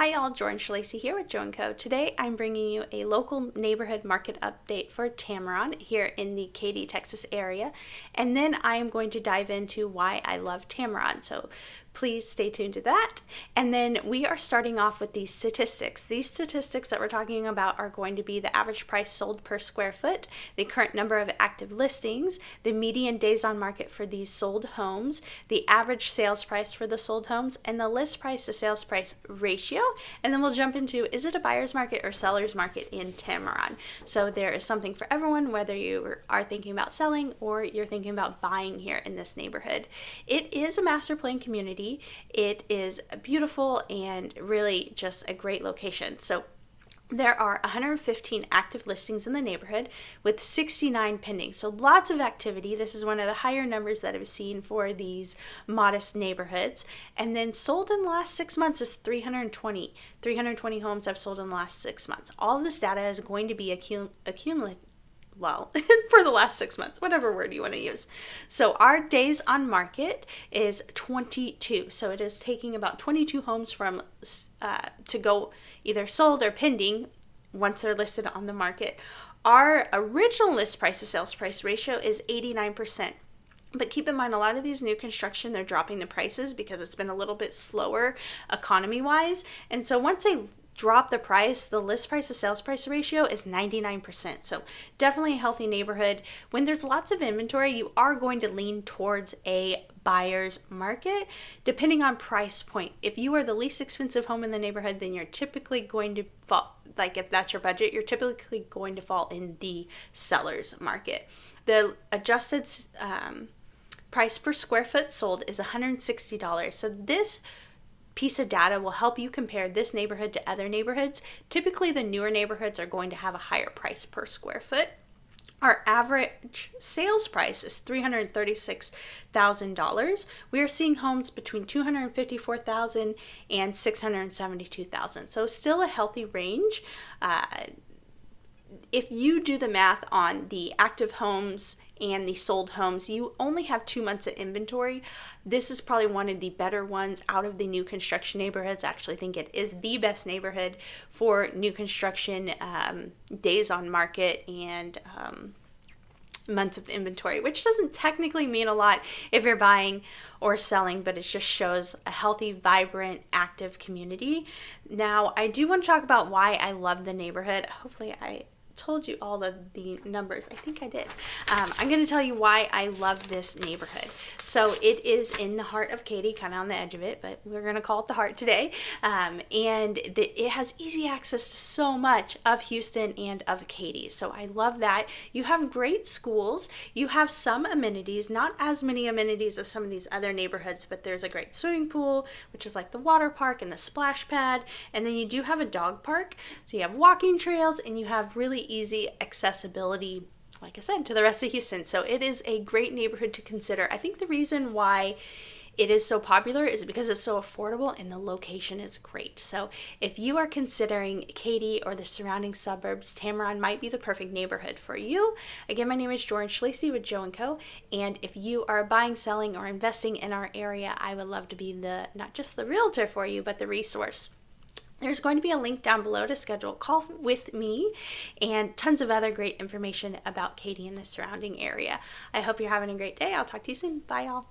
Hi y'all, 𝗤𝗢𝗓𝗏𝗡𝗚 here with 𝗤𝗢𝗡𝗚. Today I'm bringing you a local neighborhood market update for Tamarron here in the Katy, Texas area. And then I am going to dive into why I love Tamarron. So please stay tuned to that. And then we are starting off with these statistics. These statistics that we're talking about are going to be the average price sold per square foot, the current number of active listings, the median days on market for these sold homes, the average sales price for the sold homes, and the list price to sales price ratio. And then we'll jump into, is it a buyer's market or seller's market in Tamarron? So there is something for everyone, whether you are thinking about selling or you're thinking about buying here in this neighborhood. It is a master plan community. It is beautiful and really just a great location. So there are 115 active listings in the neighborhood with 69 pending. So lots of activity. This is one of the higher numbers that I've seen for these modest neighborhoods. And then sold in the last 6 months is 320. 320 homes have sold in the last 6 months. All of this data is going to be accumulated. Well, for the last 6 months, whatever word you want to use. So our days on market is 22. So it is taking about 22 homes from to go either sold or pending once they're listed on the market. Our original list price to sales price ratio is 89%. But keep in mind, a lot of these new construction, they're dropping the prices because it's been a little bit slower economy-wise. And so once they drop the price, the list price to sales price ratio is 99%. So definitely a healthy neighborhood. When there's lots of inventory, you are going to lean towards a buyer's market, depending on price point. If you are the least expensive home in the neighborhood, then you're typically going to fall, like if that's your budget, you're typically going to fall in the seller's market. The adjusted price per square foot sold is $160. So this piece of data will help you compare this neighborhood to other neighborhoods. Typically, the newer neighborhoods are going to have a higher price per square foot. Our average sales price is $336,000. We are seeing homes between $254,000 and $672,000. So still a healthy range. If you do the math on the active homes and the sold homes, you only have 2 months of inventory. This is probably one of the better ones out of the new construction neighborhoods. I actually think it is the best neighborhood for new construction days on market and months of inventory, which doesn't technically mean a lot if you're buying or selling, but it just shows a healthy, vibrant, active community. Now, I do want to talk about why I love the neighborhood. Hopefully I told you all of the numbers. I think I did. I'm going to tell you why I love this neighborhood. So it is in the heart of Katy, kind of on the edge of it, but we're going to call it the heart today. And it has easy access to so much of Houston and of Katy. So I love that. You have great schools. You have some amenities, not as many amenities as some of these other neighborhoods, but there's a great swimming pool, which is like the water park and the splash pad. And then you do have a dog park. So you have walking trails and you have really easy accessibility, like I said, to the rest of Houston. So it is a great neighborhood to consider. I think the reason why it is so popular is because it's so affordable and the location is great. So if you are considering Katy or the surrounding suburbs, Tamarron might be the perfect neighborhood for you. Again, my name is 𝗤𝗢𝗓𝗏𝗡𝗚 with 𝗤𝗢𝗡𝗚, and if you are buying, selling, or investing in our area, I would love to be not just the realtor for you, but the resource. There's going to be a link down below to schedule a call with me and tons of other great information about Katy and the surrounding area. I hope you're having a great day. I'll talk to you soon. Bye, y'all.